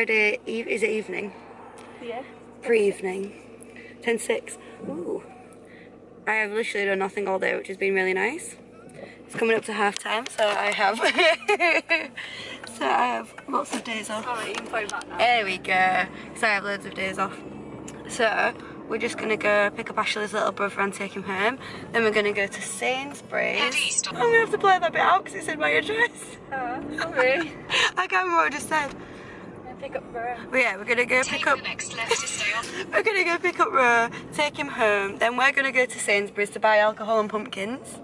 Friday eve. Is it evening? Yeah. Pre-evening. 10:06. Ooh. I have literally done nothing all day, which has been really nice. It's coming up to half time, so I have lots of days off. Alright, you can play back now. There we go. So I have loads of days off. So we're just gonna go pick up Ashley's little brother and take him home. Then we're gonna go to Sainsbury's. I'm gonna have to play that bit out because it's in my address. Sorry. I can't remember what I just said. Pick up Ro. But yeah, we're gonna go pick up. The next left to stay on. We're gonna go pick up Ro, take him home. Then we're gonna go to Sainsbury's to buy alcohol and pumpkins.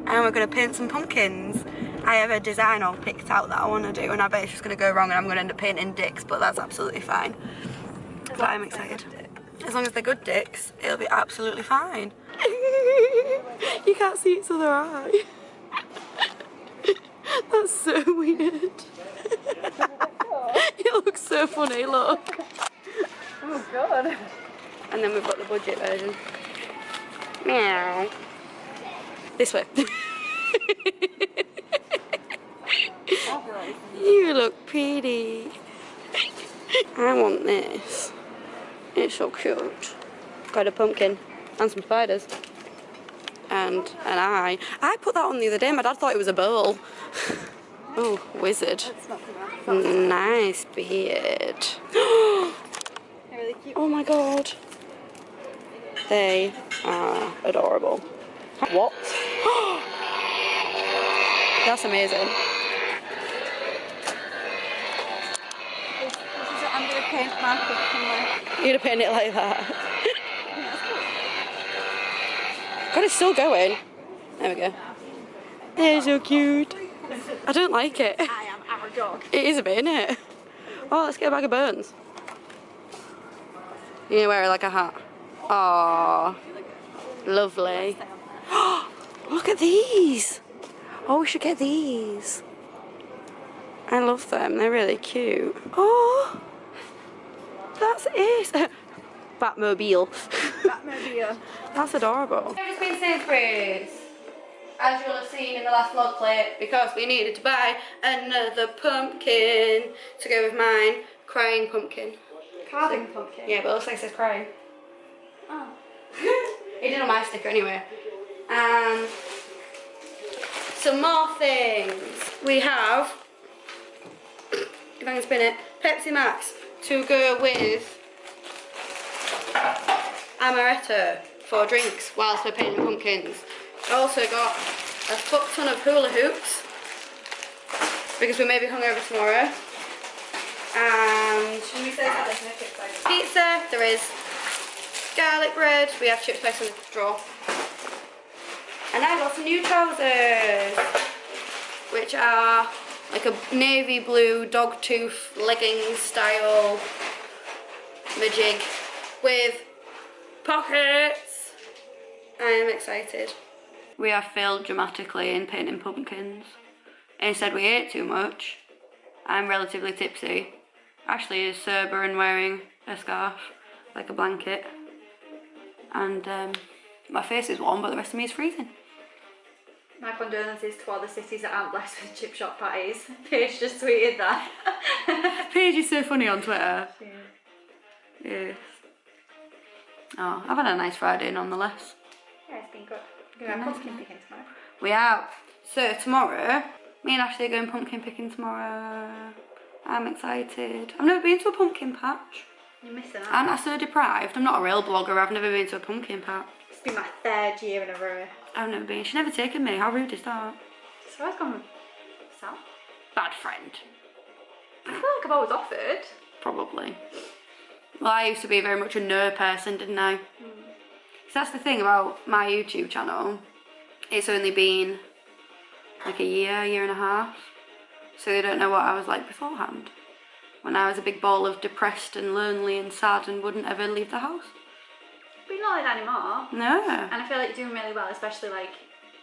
And we're gonna paint some pumpkins. I have a design all picked out that I want to do, and I bet it's just gonna go wrong, and I'm gonna end up painting dicks, but that's absolutely fine. But I'm excited. As long as they're good dicks, it'll be absolutely fine. You can't see its other eye. That's so weird. It looks so funny, look. Oh god. And then we've got the budget version. Meow. This way. You look pretty. I want this. It's so cute. Got a pumpkin and some spiders. And an eye. I put that on the other day. My dad thought it was a bowl. Oh, wizard. Nice beard. Really cute. Oh my god. They are adorable. What? That's amazing. I'm going to paint my pumpkin. You're gonna paint it like that. God, it's still going. There we go. They're so cute. I don't like it. I am our dog. It is a bit, isn't it? Oh, let's get a bag of bones. You're gonna wear it like a hat. Aww. Lovely. Look at these. Oh, we should get these. I love them. They're really cute. Oh, that's it. Batmobile. Batmobile. That's adorable. I've just been Sainsbury's, as you'll have seen in the last vlog clip, because we needed to buy another pumpkin to go with mine. Crying pumpkin. Carving pumpkin. Yeah, but it looks like it says crying. Oh. It did on my sticker anyway. And some more things. We have, if I can spin it, Pepsi Max to go with amaretto for drinks whilst we're painting pumpkins. I also got a fuck ton of hula hoops because we may be hungover tomorrow. And pizza, there is garlic bread, we have chips spice in the drawer. And I got some new trousers, which are like a navy blue dog tooth leggings style majig with pockets. I am excited. We have failed dramatically in painting pumpkins. Instead we ate too much. I'm relatively tipsy. Ashley is sober and wearing a scarf, like a blanket. And my face is warm, but the rest of me is freezing. My condolences to all the cities that aren't blessed with chip shop patties. Paige just tweeted that. Paige is so funny on Twitter. Yeah. Yes. Oh, I've had a nice Friday nonetheless. Yeah, it's been good. We're going pumpkin picking tomorrow. We have. So tomorrow, me and Ashley are going pumpkin picking tomorrow. I'm excited. I've never been to a pumpkin patch. You're missing out. I'm not so deprived. I'm not a real blogger. I've never been to a pumpkin patch. It's been my 3rd year in a row. I've never been. She's never taken me. How rude is that? So I've gone south. Bad friend. I feel like I've always offered. Probably. Well, I used to be very much a no person, didn't I? So that's the thing about my YouTube channel. It's only been like a year and a half. So they don't know what I was like beforehand. When I was a big ball of depressed and lonely and sad and wouldn't ever leave the house. But you're not like that anymore. No. And I feel like you're doing really well, especially like,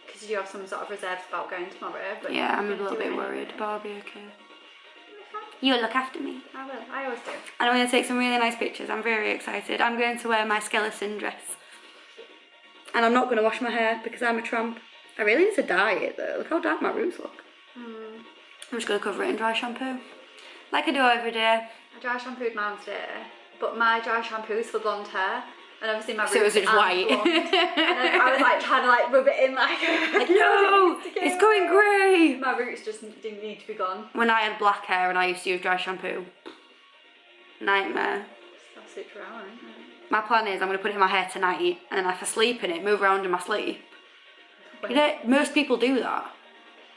because you do have some sort of reserves about going tomorrow. But yeah, I'm a little bit worried, but I'll be okay. You'll look after me. I will, I always do. And I'm going to take some really nice pictures. I'm very excited. I'm going to wear my skeleton dress. And I'm not going to wash my hair because I'm a tramp. I really need to dye it though. Look how dark my roots look. I'm just going to cover it in dry shampoo. Like I do every day. I dry shampooed mine today, but my dry shampoo is for blonde hair. And obviously my So it was just white. blonde. And then I was like trying to like rub it in like no, it's going grey. My roots just didn't need to be gone. When I had black hair and I used to use dry shampoo, nightmare. That's it around, isn't it? My plan is I'm going to put it in my hair tonight and then if I sleep in it, move around in my sleep. You know, most people do that.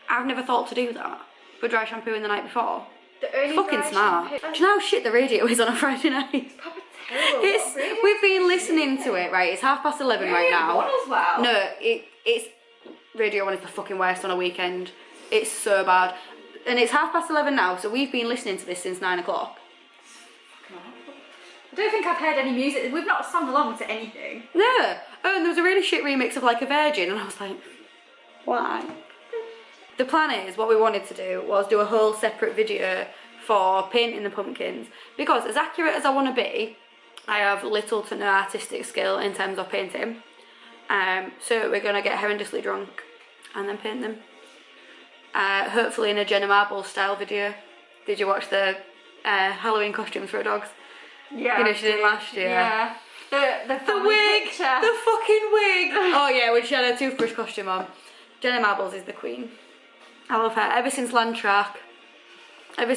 I've never thought to do that. Put dry shampoo in the night before. The only Fucking dry smart. shampoo- Do you know how shit the radio is on a Friday night? Proper terrible. We've been listening to it, right? It's 11:30 right now. Radio 1 as well. No, it's Radio 1 is the fucking worst on a weekend. It's so bad. And it's 11:30 now, so we've been listening to this since 9 o'clock. I don't think I've heard any music. We've not sung along to anything. No. Oh, and there was a really shit remix of Like a Virgin, and I was like, why? The plan is, what we wanted to do was do a whole separate video for painting the pumpkins. Because as accurate as I want to be, I have little to no artistic skill in terms of painting. So we're going to get horrendously drunk and then paint them. Hopefully in a Jenna Marbles style video. Did you watch the Halloween costumes for dogs? Yeah. You know, she did last year. Yeah. The wig! picture. The fucking wig! Oh yeah, when she had her toothbrush costume on. Jenna Marbles is the queen. I love her. Ever since Land Shark. And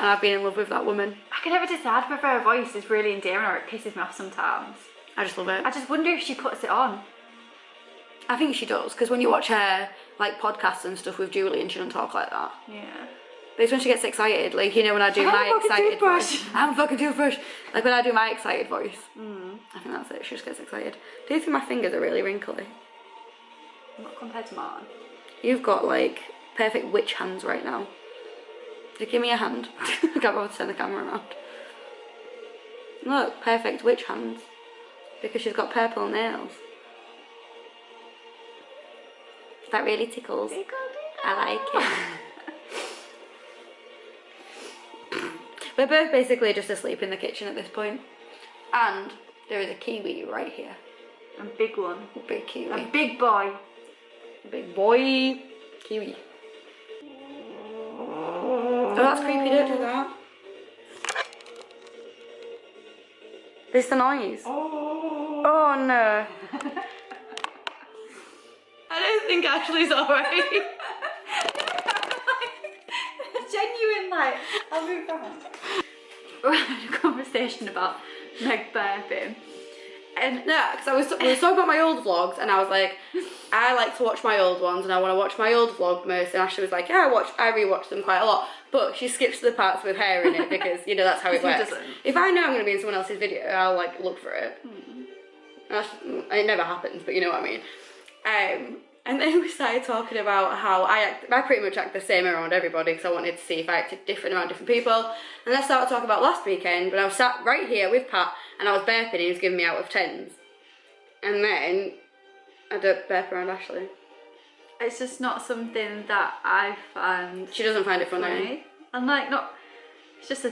I've been in love with that woman. I can never decide whether her voice is really endearing or it pisses me off sometimes. I just love it. I just wonder if she puts it on. I think she does, because when you watch her like podcasts and stuff with Julie, she doesn't talk like that. Yeah. But it's when she gets excited, like, you know, when I do my excited voice. I'm a fucking toothbrush. Like when I do my excited voice. I think that's it, she just gets excited. Do you think my fingers are really wrinkly? Not compared to mine. You've got like perfect witch hands right now. Give me a hand. I can't bother to turn the camera around. Look, perfect witch hands. Because she's got purple nails. That really tickles. I like it. We're both basically just asleep in the kitchen at this point. And there is a kiwi right here. A big one. A big kiwi. A big boy. A big boy. Kiwi. Oh, that's creepy, don't do that. This is the noise. Oh no. I don't think Ashley's alright. Genuine, like, I'll move on. We're having a conversation about Meg burping. And no, because we were talking about my old vlogs, and I was like, I like to watch my old ones, and I want to watch my old vlog most. And Ashley was like, yeah, I rewatch them quite a lot, but she skips to the parts with hair in it because you know that's how it works. If I know I'm going to be in someone else's video, I'll like look for it. It never happens, but you know what I mean. And then we started talking about how I pretty much act the same around everybody because I wanted to see if I acted different around different people. And then I started talking about last weekend when I was sat right here with Pat and I was burping and he was giving me out of 10s. And then I don't burp around Ashley. It's just not something that I find. She doesn't find it funny. And like not. It's just a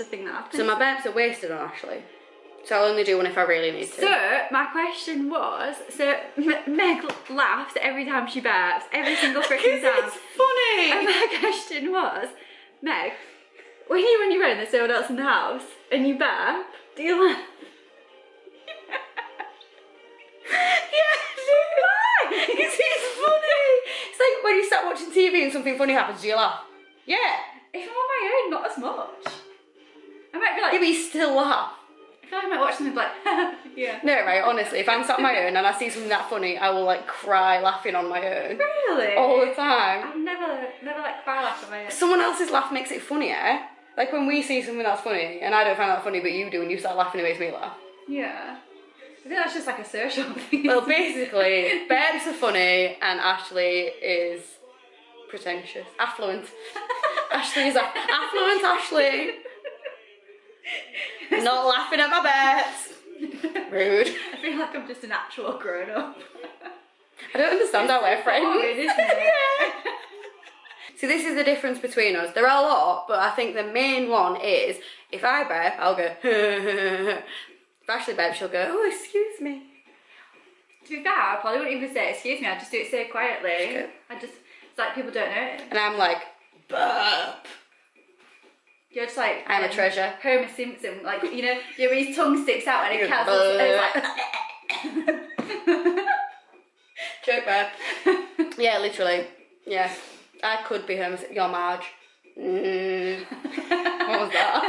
thing that happens. So my burps are wasted on Ashley. So I'll only do one if I really need to. So my question was, Meg laughs every time she burps, every single freaking time. It's funny. And my question was, Meg, when you run and there's someone else in the house and you burp, do you laugh? Yeah, because it's funny. It's like when you start watching TV and something funny happens, do you laugh? Yeah. If I'm on my own, not as much. I might be like, Yeah, but you still laugh. I feel like I might watch something like, yeah. No, right, honestly, if I'm sat on my own and I see something that funny, I will like cry laughing on my own. Really? All the time. I've never like cry laugh on my own. Someone else's laugh makes it funnier. Like when we see something that's funny and I don't find that funny but you do and you start laughing, it makes me laugh. Yeah. I think that's just like a social thing. Well, basically, Burps are funny and Ashley is pretentious. Affluent. Ashley is affluent Ashley. Not laughing at my burps. Rude. I feel like I'm just an actual grown up. I don't understand how we're friends. Boring, isn't it? Yeah. See, this is the difference between us. There are a lot, but I think the main one is if I burp, I'll go. If Ashley burps, she'll go, oh, excuse me. To be fair, I probably wouldn't even say excuse me. I'd just do it so quietly. Good. It's like people don't know it. And I'm like, burp. You're just like... I'm a treasure. Homer Simpson, like, you know, his tongue sticks out and it counts as like... Joke bad. Yeah, literally. Yeah. I could be Homer Simpson. You're Marge. What was that?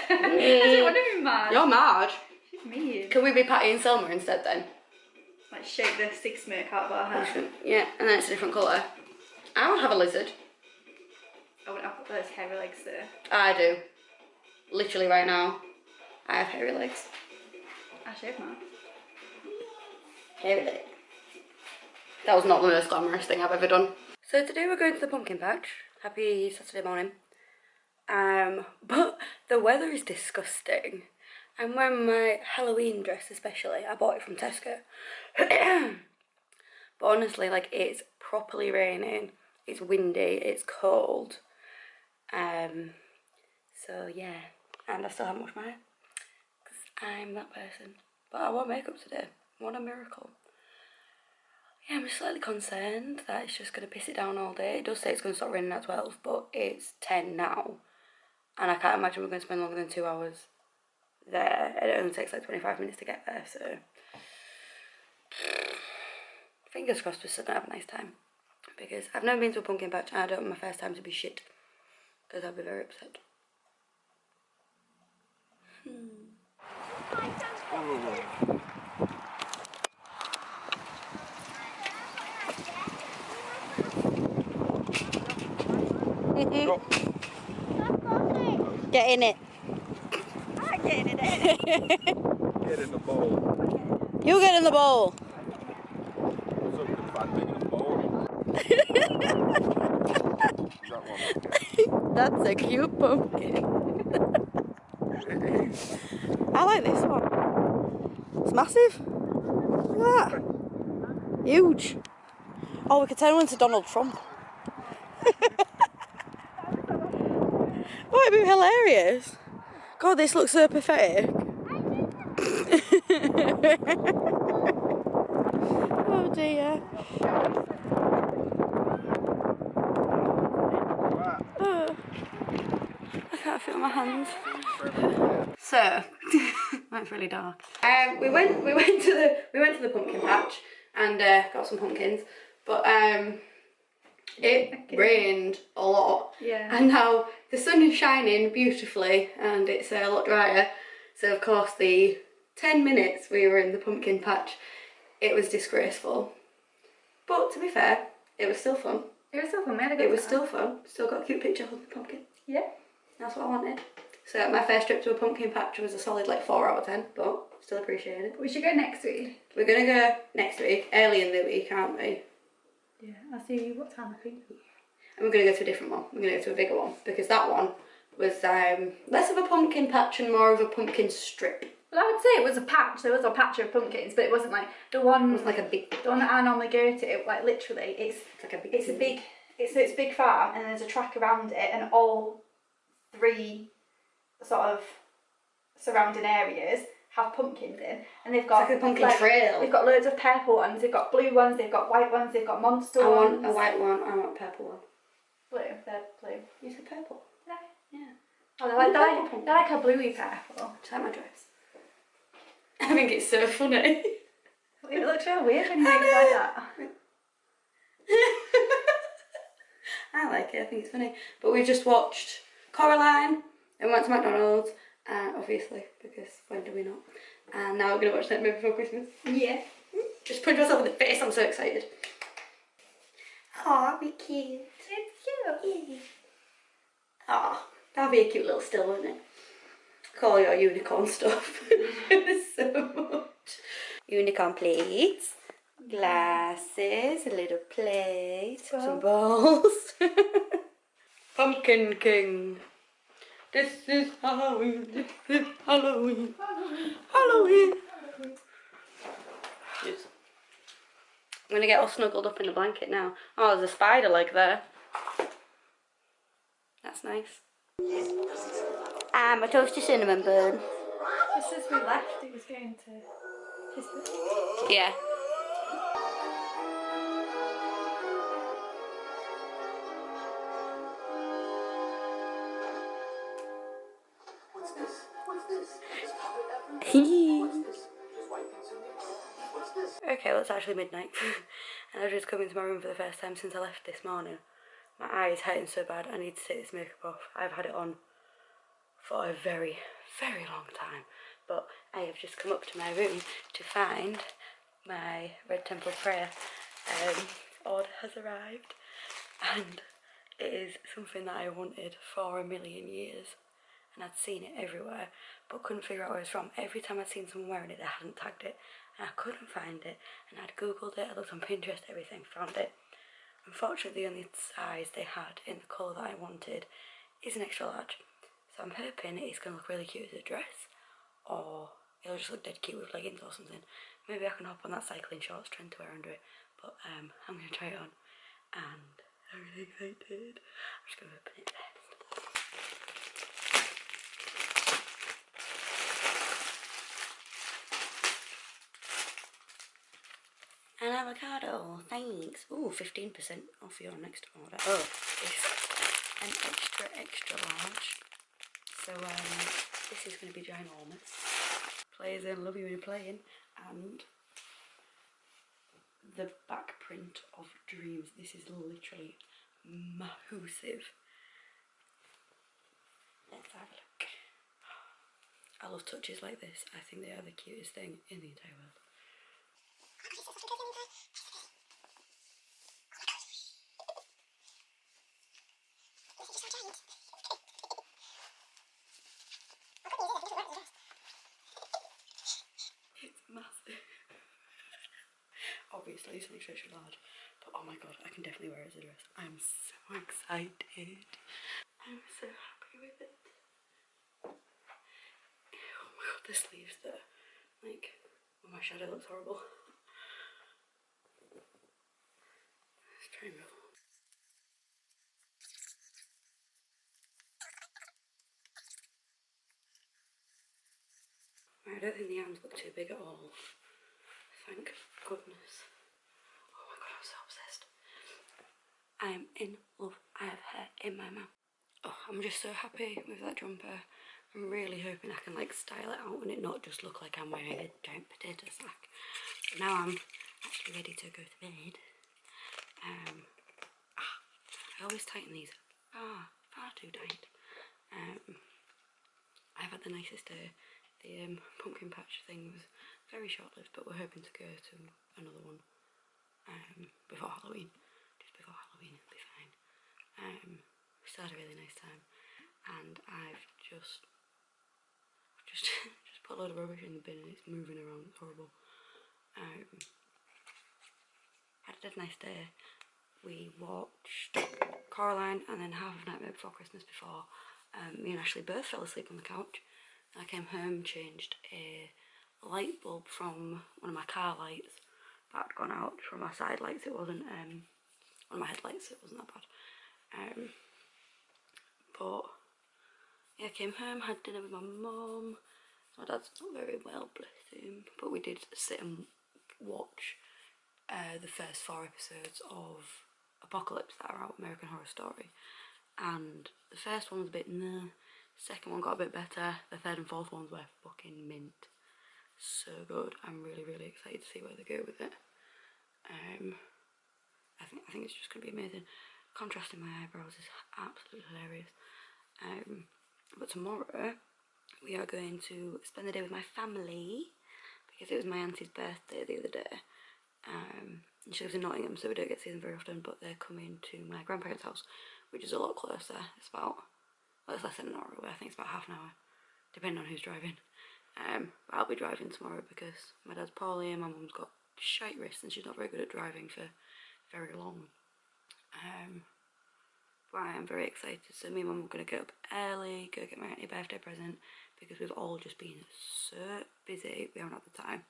I don't want to be Marge. You're Marge. She's mean. Can we be Patty and Selma instead then? Like shake the stick smoke out of our hair. Yeah, and then it's a different colour. I would have a lizard. I wouldn't have those hairy legs there. I do. Literally right now. I have hairy legs. I shave mine. Hairy legs. That was not the most glamorous thing I've ever done. So today we're going to the pumpkin patch. Happy Saturday morning. But the weather is disgusting. I'm wearing my Halloween dress especially. I bought it from Tesco. But honestly, like, it's properly raining. It's windy. It's cold. So yeah. And I still haven't washed my hair. Because I'm that person. But I wore makeup today. What a miracle. Yeah, I'm just slightly concerned that it's just going to piss it down all day. It does say it's going to start raining at 12, but it's 10 now. And I can't imagine we're going to spend longer than 2 hours there. It only takes like 25 minutes to get there, so... Fingers crossed we're still going to have a nice time. Because I've never been to a pumpkin patch and I don't want my first time to be shit. Because I'll be very upset. Get in it. I'm getting in it. Get in the bowl. You get in the bowl. What's up, good fat thing in the bowl? That one. That's a cute pumpkin. I like this one. It's massive. Look at that. Huge. Oh, we could turn one into Donald Trump. Oh, it'd be hilarious. God, this looks so pathetic. Oh dear. Oh. I can't feel my hands. So, that's really dark. We went to the pumpkin patch and got some pumpkins, but it rained a lot. Yeah. And now the sun is shining beautifully and it's a lot drier. So of course the 10 minutes we were in the pumpkin patch, it was disgraceful. But to be fair, it was still fun. It was still fun. We had a good It was time. still fun. Still got a cute picture holding the pumpkin. Yeah. That's what I wanted. So my first trip to a pumpkin patch was a solid like 4 out of 10, but still appreciate it. We should go next week. We're gonna go next week, early in the week, aren't we? Yeah. I'll see what time I think. And we're gonna go to a different one. We're gonna go to a bigger one because that one was less of a pumpkin patch and more of a pumpkin strip. Well, I would say it was a patch. There was a patch of pumpkins, but it wasn't like the one. It was like a big. The one that I normally go to. It, like literally, it's like a big. It's a big. It's a big farm, and there's a track around it, and all 3 sort of surrounding areas have pumpkins in, and they've got it's like a pumpkin trail. They've got loads of purple ones. They've got blue ones. They've got white ones. They've got monster ones. I want a white one. I want a purple one. Blue. They're blue. You said purple. Yeah. Yeah. Oh, they're like a bluey purple. Just like my dress. I think it's so funny. It looks real weird when you make it like that. I like it. I think it's funny. But we just watched Coraline and went to McDonald's, obviously, because when do we not? And now we're gonna watch Nightmare Before Christmas. Yeah. Just punch myself in the face. I'm so excited. Aw, that'd be cute. It's cute. Aw, that'd be a cute little still, wouldn't it? Call your unicorn stuff. So much. Unicorn plates, glasses, a little plate, some bowls. Pumpkin King. This is Halloween. This is Halloween. Halloween. Yes. I'm gonna get all snuggled up in the blanket now. Oh, there's a spider leg there. That's nice. I'm a toasty cinnamon bun. Just as we left, it was going to his birthday. Yeah. okay, well it's actually midnight and I've just come into my room for the first time since I left this morning. My eye is hurting so bad, I need to take this makeup off. I've had it on for a very, very long time, but I have just come up to my room to find my Red Temple Prayer order has arrived, and it is something that I wanted for a million years, and I'd seen it everywhere but couldn't figure out where it was from. Every time I'd seen someone wearing it they hadn't tagged it, and I couldn't find it, and I'd googled it, I looked on Pinterest, everything, found it. Unfortunately the only size they had in the colour that I wanted is an extra large, so I'm hoping it's going to look really cute as a dress, or it'll just look dead cute with leggings or something. Maybe I can hop on that cycling shorts trend to wear under it, but I'm going to try it on, and I'm really excited. I'm just going to open it first. An avocado, thanks. Ooh, 15% off your next order. Oh, it's an extra large. So this is going to be ginormous. Plays in, love you when you're playing. And the back print of dreams. This is literally massive. Let's have a look. I love touches like this. I think they are the cutest thing in the entire world. It's massive. Obviously it's an extra large, but oh my god, I can definitely wear it as a dress. I'm so excited. I'm so happy with it. Oh my god, the sleeves there. Like, oh, my shadow looks horrible. Let's try and move. I don't think the arms look too big at all. Thank goodness. Oh my god, I'm so obsessed. I am in love. I have hair in my mouth. Oh, I'm just so happy with that jumper. I'm really hoping I can like style it out and it not just look like I'm wearing a giant potato sack. So now I'm actually ready to go to bed. I always tighten these far too tight. I've had the nicest day. The pumpkin patch thing was very short-lived, but we're hoping to go to another one before Halloween. Just before Halloween, it'll be fine. We still had a really nice time, and I've just put a load of rubbish in the bin and it's moving around. It's horrible. Had a dead nice day. We watched Coraline and then half of Nightmare Before Christmas before me and Ashley both fell asleep on the couch. I came home, changed a light bulb from one of my car lights that had gone out from my side lights. It wasn't one of my headlights, it wasn't that bad. But yeah, I came home, had dinner with my mum. My dad's not very well, bless him, but we did sit and watch the first 4 episodes of Apocalypse that are out, American Horror Story, and the first one was a bit nah, second one got a bit better, the third and fourth ones were fucking mint. So good. I'm really excited to see where they go with it. I think it's just going to be amazing. Contrasting my eyebrows is absolutely hilarious. But tomorrow we are going to spend the day with my family because it was my auntie's birthday the other day. And she lives in Nottingham, so we don't get to see them very often, but they're coming to my grandparents' house, which is a lot closer. It's about, well, it's less than an hour away. I think it's about half an hour, depending on who's driving. But I'll be driving tomorrow because my dad's poorly and my mum's got shite wrists and she's not very good at driving for very long. But I am very excited. So me and mum are going to get up early, go get my auntie a birthday present because we've all just been so busy. We haven't had the time.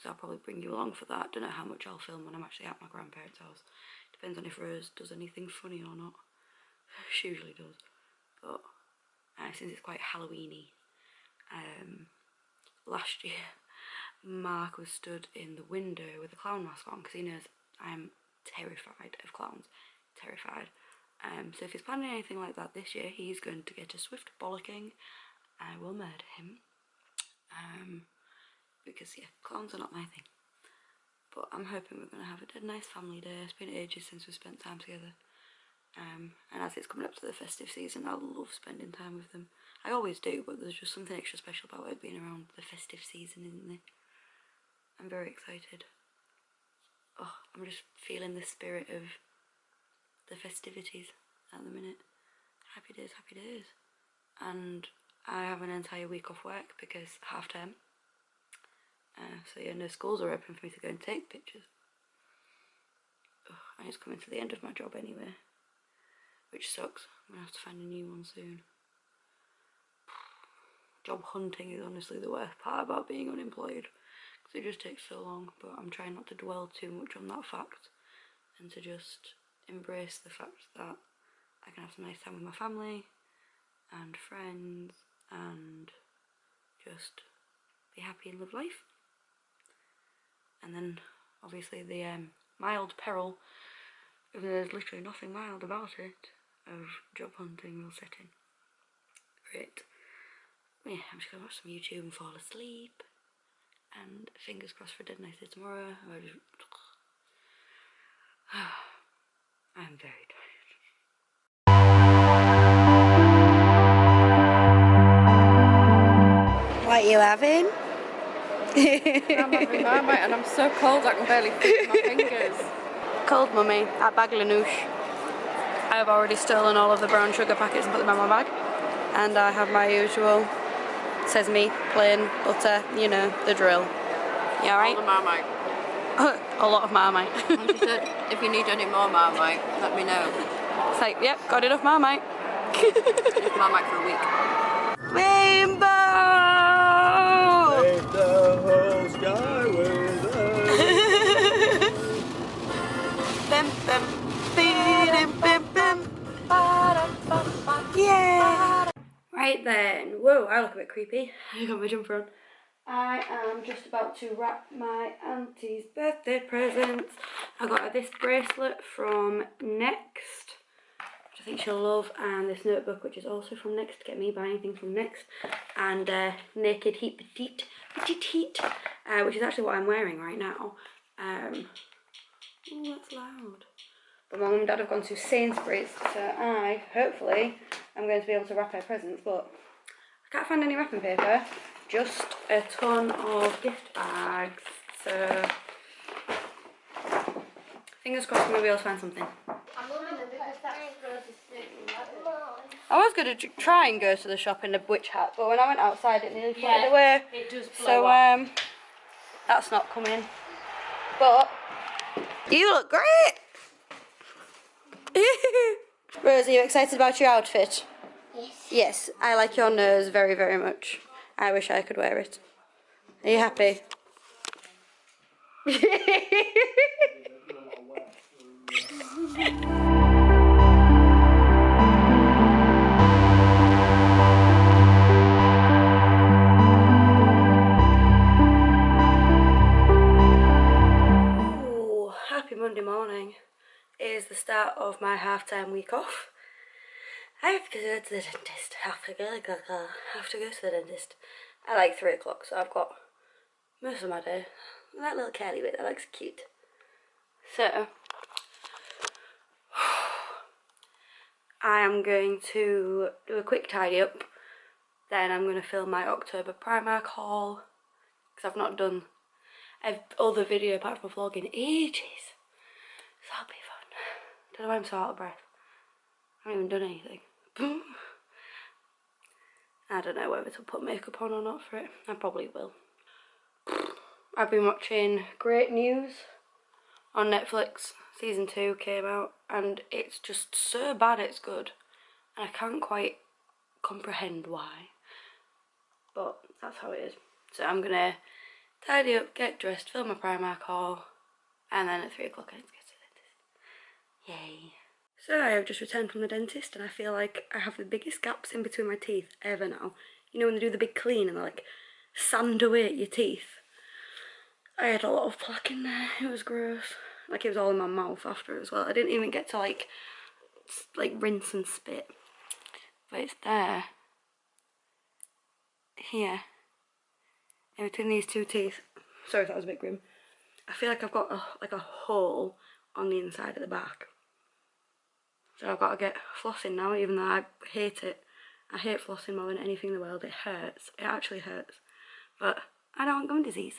So I'll probably bring you along for that. Don't know how much I'll film when I'm actually at my grandparents' house. Depends on if Rose does anything funny or not. She usually does. But since it's quite Halloweeny, last year Mark was stood in the window with a clown mask on because he knows I'm terrified of clowns. Terrified. So if he's planning anything like that this year, he's going to get a swift bollocking. I will murder him. Because yeah, clowns are not my thing. But I'm hoping we're going to have a dead nice family day. It's been ages since we've spent time together. And as it's coming up to the festive season, I love spending time with them. I always do, but there's just something extra special about it being around the festive season, isn't there? I'm very excited. Oh, I'm just feeling the spirit of the festivities at the minute. Happy days, happy days. And I have an entire week off work because half term. So yeah, no schools are open for me to go and take pictures. Ugh, and it's coming to the end of my job anyway, which sucks. I'm gonna have to find a new one soon. Job hunting is honestly the worst part about being unemployed, because it just takes so long. But I'm trying not to dwell too much on that fact, and to just embrace the fact that I can have some nice time with my family and friends and just be happy and live life. And then obviously the mild peril, even though there's literally nothing mild about it, of job hunting will set in. Great. Yeah, I'm just going to watch some YouTube and fall asleep. And fingers crossed for a dead nice day tomorrow. I'm very tired. What are you having? I'm having Marmite and I'm so cold I can barely feel my fingers. Cold mummy at Baglanoosh. I have already stolen all of the brown sugar packets and put them in my bag. And I have my usual sesame, plain, butter, you know, the drill. You alright? All the Marmite. A lot of Marmite. And she said, if you need any more Marmite, let me know. It's like, yep, got enough Marmite. Just Marmite for a week. Rainbow! Paint the whole sky with us. Bim, bim, bim, bim, bim. Yeah! Right then, whoa, I look a bit creepy. I got my jumper on. I am just about to wrap my auntie's birthday presents. I got her this bracelet from Next, which I think she'll love, and this notebook, which is also from Next. Get me buying things from Next. And Naked Heat Petite, which is actually what I'm wearing right now. Oh, that's loud. But my mum and dad have gone to Sainsbury's, so I, hopefully, I'm going to be able to wrap her presents, but I can't find any wrapping paper, just a ton of gift bags, so fingers crossed we'll be able to find something. I was going to try and go to the shop in a witch hat, but when I went outside it nearly floated away, It does so that's not coming. But you look great! Rose, are you excited about your outfit? Yes. Yes, I like your nose very, very much. I wish I could wear it. Are you happy? Ooh, happy Monday morning. It is the start of my half-time week off. I have to go to the dentist. I have to go to the dentist at like 3 o'clock, so I've got most of my day. That little curly bit, that looks cute. So, I am going to do a quick tidy up. Then I'm going to film my October Primark haul, because I've not done other video apart from a vlog in ages. So that'll be fun. Don't know why I'm so out of breath. I haven't even done anything. I don't know whether to put makeup on or not for it. I probably will. I've been watching Great News on Netflix. Season 2 came out and it's just so bad it's good. And I can't quite comprehend why. But that's how it is. So I'm gonna tidy up, get dressed, film my Primark haul, and then at 3 o'clock I need to get to the dentist. Yay. So I have just returned from the dentist and I feel like I have the biggest gaps in between my teeth ever now. You know when they do the big clean and they like sand away at your teeth? I had a lot of plaque in there, it was gross. Like it was all in my mouth after as well. I didn't even get to like rinse and spit. But it's there. Here. In between these two teeth. Sorry if that was a bit grim. I feel like I've got a hole on the inside of the back. So I've got to get flossing now, even though I hate it. I hate flossing more than anything in the world. It hurts. It actually hurts. But I don't want gum disease.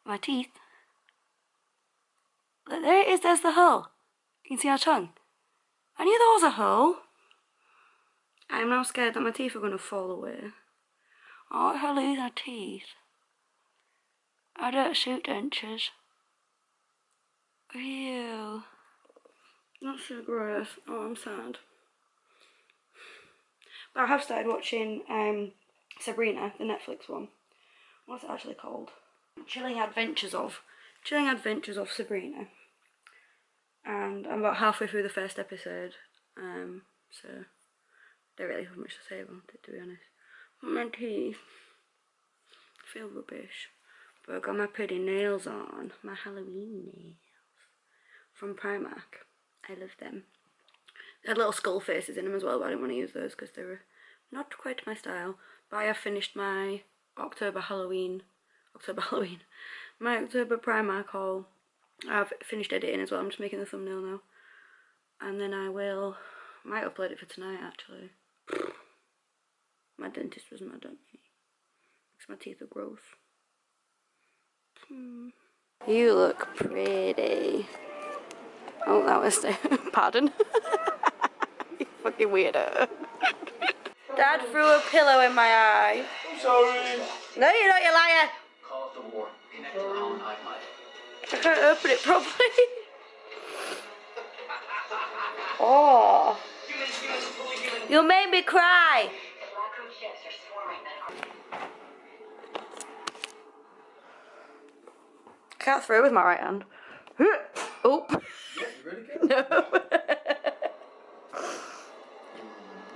My teeth. Look, there it is. There's the hole. You can see our tongue. I knew there was a hole. I'm now scared that my teeth are going to fall away. Oh, if I lose my teeth. I don't suit dentures. Ew. That's so gross. Oh, I'm sad. But I have started watching Sabrina, the Netflix one. What's it actually called? Chilling Adventures of Sabrina. And I'm about halfway through the first episode. So don't really have much to say about it, to be honest. But my teeth feel rubbish. But I've got my pretty nails on, my Halloween nails from Primark. I love them. They had little skull faces in them as well, but I didn't want to use those because they were not quite my style. But I have finished my October Primark haul. I've finished editing as well. I'm just making the thumbnail now. And then I might upload it for tonight actually. My dentist was mad at me because my teeth are gross. You look pretty. Oh, that was pardon. You fucking weirdo. Dad threw a pillow in my eye. I'm sorry. No, you're not, you liar. Call up the war. Connect to the Holland Hive Mind. I can't open it properly. Oh. You made me cry. I can't throw with my right hand. Oh. Yeah, you really can. No.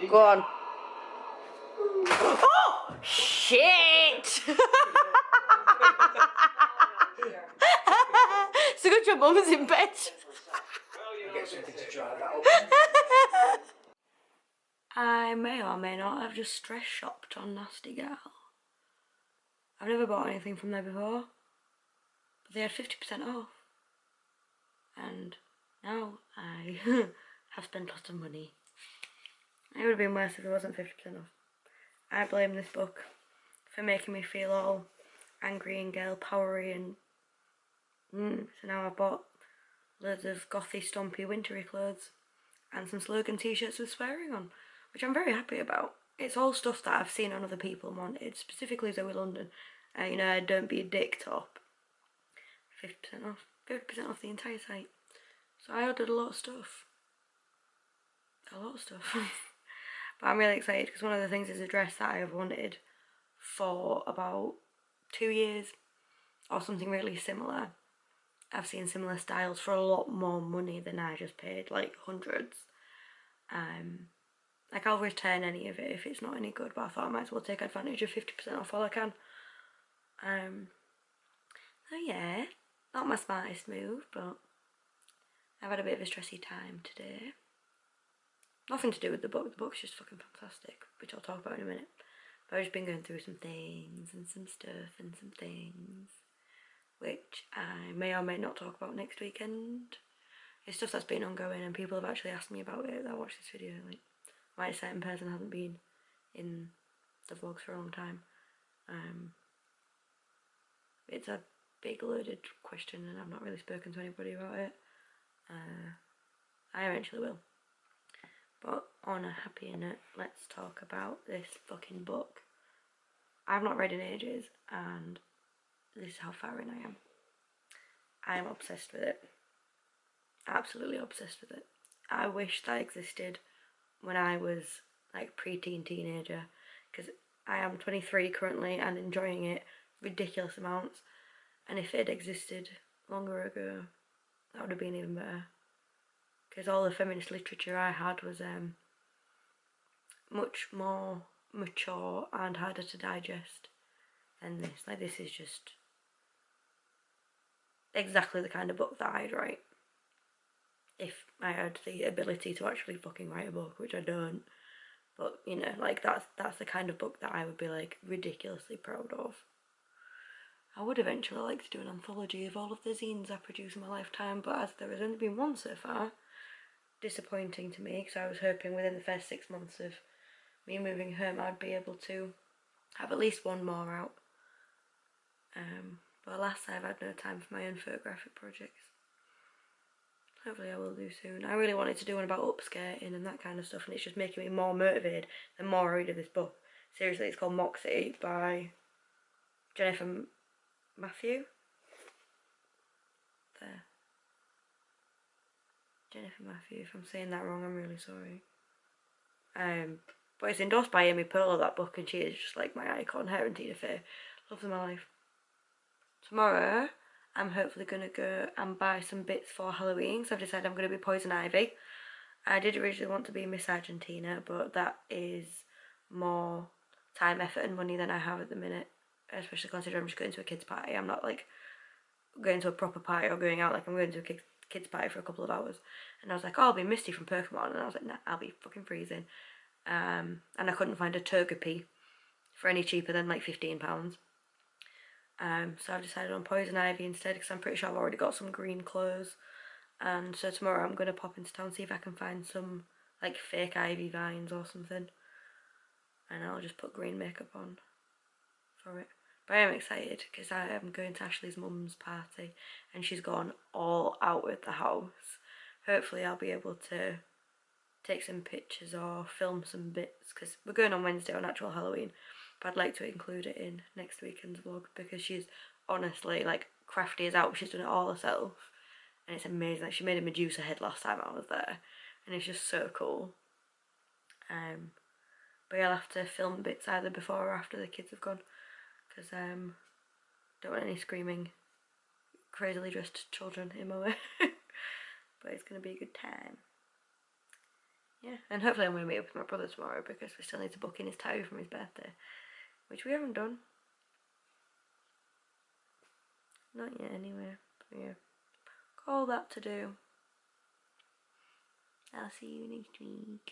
Go on. Oh! Shit! So good your mum's in bed. Get something to dry that up. I may or may not have just stress shopped on Nasty Gal. I've never bought anything from there before, but they had 50% off. And now I have spent lots of money. It would have been worse if it wasn't 50% off. I blame this book for making me feel all angry and girl powery and so now I've bought loads of gothy, stompy, wintry clothes and some slogan t-shirts with swearing on, which I'm very happy about. It's all stuff that I've seen on other people and wanted, specifically Zoe London. You know, Don't Be a Dick top. 50% off. 50% off the entire site. So I ordered a lot of stuff. But I'm really excited because one of the things is a dress that I have wanted for about 2 years or something really similar. I've seen similar styles for a lot more money than I just paid, like hundreds. Like I'll return any of it if it's not any good, but I thought I might as well take advantage of 50% off while I can. So yeah, not my smartest move, but I've had a bit of a stressy time today. Nothing to do with the book. The book's just fucking fantastic, which I'll talk about in a minute. But I've just been going through some things and some stuff and some things, which I may or may not talk about next weekend. It's stuff that's been ongoing and people have actually asked me about it that watch this video, like why a certain person hasn't been in the vlogs for a long time. It's a big loaded question and I've not really spoken to anybody about it. I eventually will. But on a happier note, let's talk about this fucking book. I've not read in ages and this is how far in I am. I am obsessed with it. Absolutely obsessed with it. I wish that existed when I was like pre-teen teenager, because I am 23 currently and enjoying it ridiculous amounts, and if it had existed longer ago that would have been even better, because all the feminist literature I had was much more mature and harder to digest than this. Like this is just exactly the kind of book that I'd write if I had the ability to actually fucking write a book, which I don't. But you know, like that's the kind of book that I would be like ridiculously proud of. I would eventually like to do an anthology of all of the zines I produce in my lifetime, but as there has only been one so far, disappointing to me, because I was hoping within the first 6 months of me moving home I'd be able to have at least one more out. But alas, I've had no time for my own photographic projects. Hopefully I will do soon. I really wanted to do one about upskirting and that kind of stuff, and it's just making me more motivated the more I read of this book. Seriously, it's called Moxie by Jennifer Matthew. There. Jennifer Matthew, if I'm saying that wrong, I'm really sorry. But it's endorsed by Amy Poehler, that book, and she is just like my icon, her and Tina Fey. Love of my life. Tomorrow, I'm hopefully going to go and buy some bits for Halloween, so I've decided I'm going to be Poison Ivy. I did originally want to be Miss Argentina, but that is more time, effort and money than I have at the minute, especially considering I'm just going to a kid's party. I'm not like going to a proper party or going out, like I'm going to a kid's party for a couple of hours. And I was like, oh, I'll be Misty from Pokemon, and I was like, nah, I'll be fucking freezing. And I couldn't find a Togepi for any cheaper than like £15. So I've decided on Poison Ivy instead, because I'm pretty sure I've already got some green clothes. And so tomorrow I'm going to pop into town, see if I can find some like fake ivy vines or something, and I'll just put green makeup on for it. But I am excited because I am going to Ashley's mum's party and she's gone all out with the house. Hopefully I'll be able to take some pictures or film some bits, because we're going on Wednesday on actual Halloween, but I'd like to include it in next weekend's vlog, because she's honestly like crafty as out. She's done it all herself and it's amazing. Like, she made a Medusa head last time I was there and it's just so cool. But yeah, I'll have to film bits either before or after the kids have gone, because don't want any screaming crazily dressed children in my way. But it's going to be a good time. Yeah, and hopefully I'm going to meet up with my brother tomorrow, because we still need to book in his tattoo from his birthday, which we haven't done. Not yet anyway, but yeah. Got all that to do. I'll see you next week.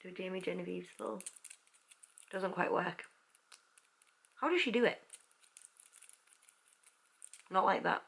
Do Jamie Genevieve's though. Doesn't quite work. How does she do it? Not like that.